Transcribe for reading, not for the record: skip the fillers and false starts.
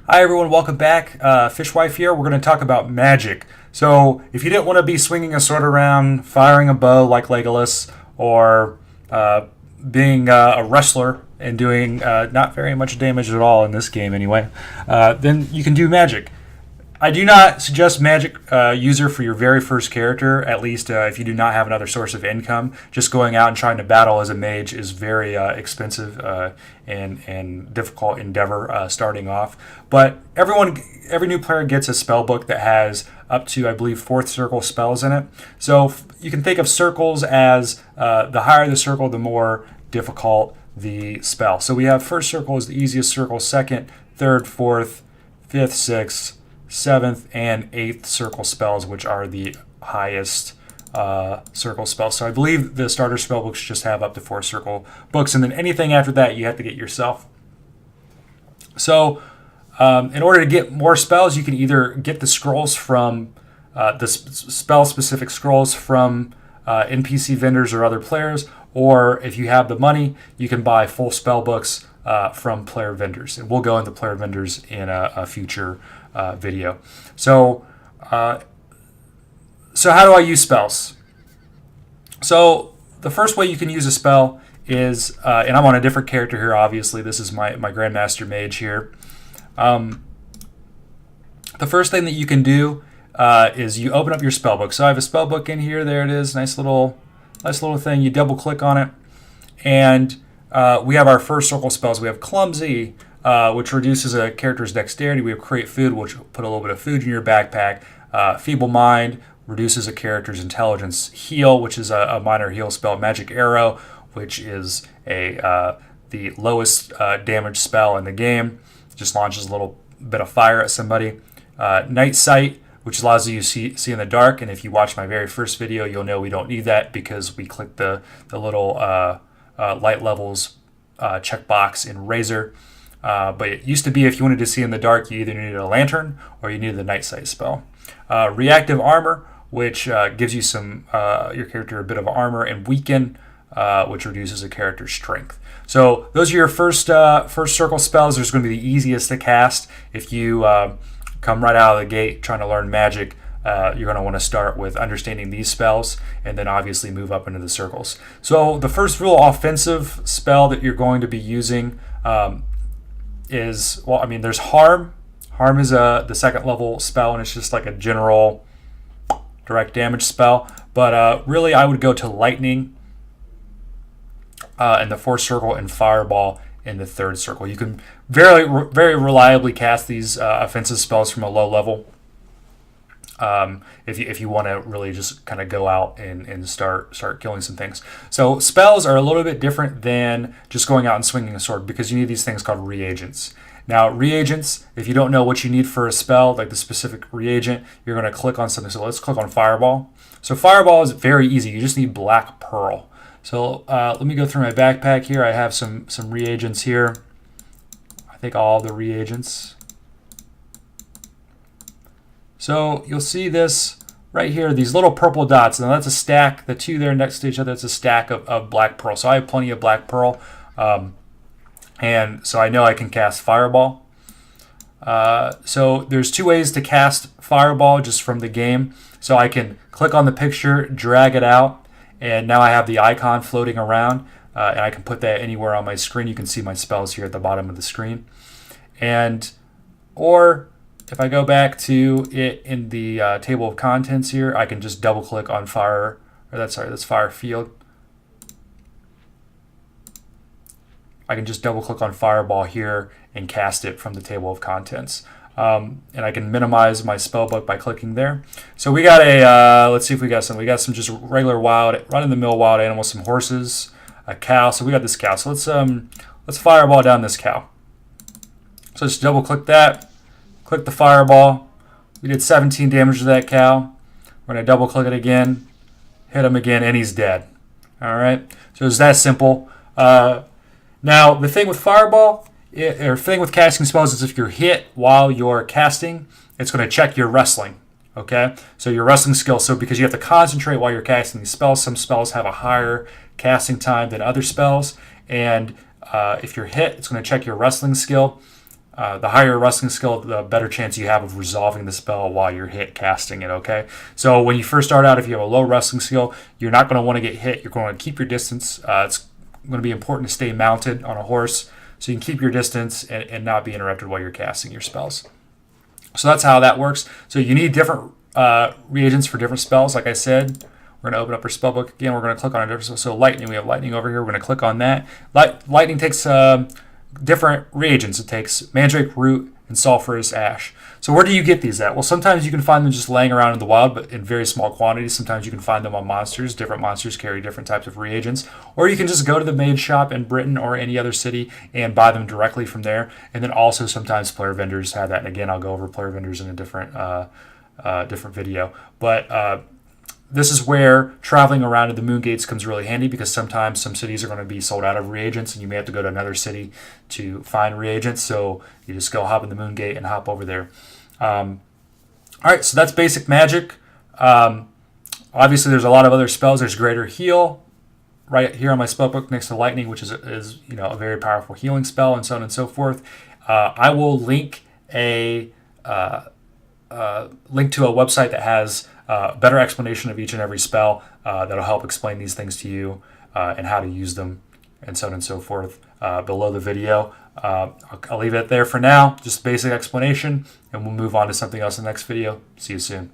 Hi everyone, welcome back. Fishwife here. We're going to talk about magic. So, if you didn't want to be swinging a sword around, firing a bow like Legolas, or being a wrestler and doing not very much damage at all in this game anyway, then you can do magic. I do not suggest magic user for your very first character, at least if you do not have another source of income. Just going out and trying to battle as a mage is very expensive and difficult endeavor starting off. But every new player gets a spell book that has up to, I believe, fourth circle spells in it. So you can think of circles as the higher the circle, the more difficult the spell. So we have first circle is the easiest circle, second, third, fourth, fifth, sixth, seventh, and eighth circle spells, which are the highest circle spells. So I believe the starter spell books just have up to four circle books, and then anything after that you have to get yourself. So in order to get more spells, you can either get the scrolls from the spell-specific scrolls from NPC vendors or other players, or if you have the money, you can buy full spell books from player vendors. And we'll go into player vendors in a future video. So how do I use spells? So the first way you can use a spell is, and I'm on a different character here, obviously. This is my Grandmaster Mage here. The first thing that you can do is you open up your spell book. So I have a spell book in here. There it is. Nice little thing. You double click on it, and we have our first circle spells. We have Clumsy, which reduces a character's dexterity. We have Create Food, which will put a little bit of food in your backpack. Feeble Mind reduces a character's intelligence. Heal, which is a minor heal spell. Magic Arrow, which is the lowest damage spell in the game. Just launches a little bit of fire at somebody. Night Sight, which allows you to see in the dark. And if you watch my very first video, you'll know we don't need that because we click the little light levels checkbox in Razor. But it used to be if you wanted to see in the dark, you either needed a lantern or you needed the Night Sight spell. Reactive Armor, which gives you your character a bit of armor, and Weaken, which reduces a character's strength. So those are your first circle spells. They're going to be the easiest to cast. If you come right out of the gate trying to learn magic, you're going to want to start with understanding these spells and then obviously move up into the circles. So the first real offensive spell that you're going to be using is, there's Harm. Harm is the second level spell, and it's just like a general direct damage spell. But really, I would go to Lightning in the fourth circle and Fireball in the third circle. You can very reliably cast these offensive spells from a low level. If you want to really just kind of go out and start killing some things. So spells are a little bit different than just going out and swinging a sword, because you need these things called reagents. Now, reagents, if you don't know what you need for a spell, like the specific reagent, you're going to click on something. So let's click on Fireball. So Fireball is very easy. You just need Black Pearl. So let me go through my backpack here. I have some reagents here. I think all the reagents. So you'll see this right here, these little purple dots. Now that's a stack, the two there next to each other, it's a stack of Black Pearl. So I have plenty of Black Pearl. And so I know I can cast Fireball. So there's two ways to cast Fireball just from the game. So I can click on the picture, drag it out, and now I have the icon floating around. And I can put that anywhere on my screen. You can see my spells here at the bottom of the screen. Or if I go back to it in the table of contents here, I can just double click on that's Fire Field. I can just double click on Fireball here and cast it from the table of contents. And I can minimize my spell book by clicking there. So we got let's see if we got some. We got some just regular run-of-the-mill wild animals, some horses, a cow. So we got this cow. So let's Fireball down this cow. So just double click that. Click the Fireball. We did 17 damage to that cow. We're going to double click it again, hit him again, and he's dead. All right. So it's that simple. Now, the thing with Fireball, or thing with casting spells, is if you're hit while you're casting, it's going to check your wrestling. Okay? So your wrestling skill. So because you have to concentrate while you're casting these spells, some spells have a higher casting time than other spells. And if you're hit, it's going to check your wrestling skill. the higher your wrestling skill, the better chance you have of resolving the spell while you're hit casting it, okay? So when you first start out, if you have a low wrestling skill, you're not going to want to get hit. You're going to keep your distance. It's going to be important to stay mounted on a horse so you can keep your distance and not be interrupted while you're casting your spells. So that's how that works. So you need different reagents for different spells, like I said. We're going to open up our spellbook again. We're going to click on a different. So lightning, we have lightning over here. We're going to click on that. Lightning takes different reagents. It takes mandrake root and sulfurous ash. So where do you get these at? Well, sometimes you can find them just laying around in the wild, but in very small quantities. Sometimes you can find them on monsters. Different monsters carry different types of reagents. Or you can just go to the mage shop in Britain or any other city and buy them directly from there. And then also sometimes player vendors have that. And again, I'll go over player vendors in a different video. But this is where traveling around to the moon gates comes really handy, because sometimes some cities are going to be sold out of reagents and you may have to go to another city to find reagents. So you just go hop in the moon gate and hop over there. All right, so that's basic magic. Obviously, there's a lot of other spells. There's Greater Heal right here on my spellbook next to Lightning, which is a very powerful healing spell, and so on and so forth. I will link a link to a website that has a better explanation of each and every spell that'll help explain these things to you and how to use them, and so on and so forth below the video. I'll leave it there for now, just basic explanation, and we'll move on to something else in the next video. See you soon.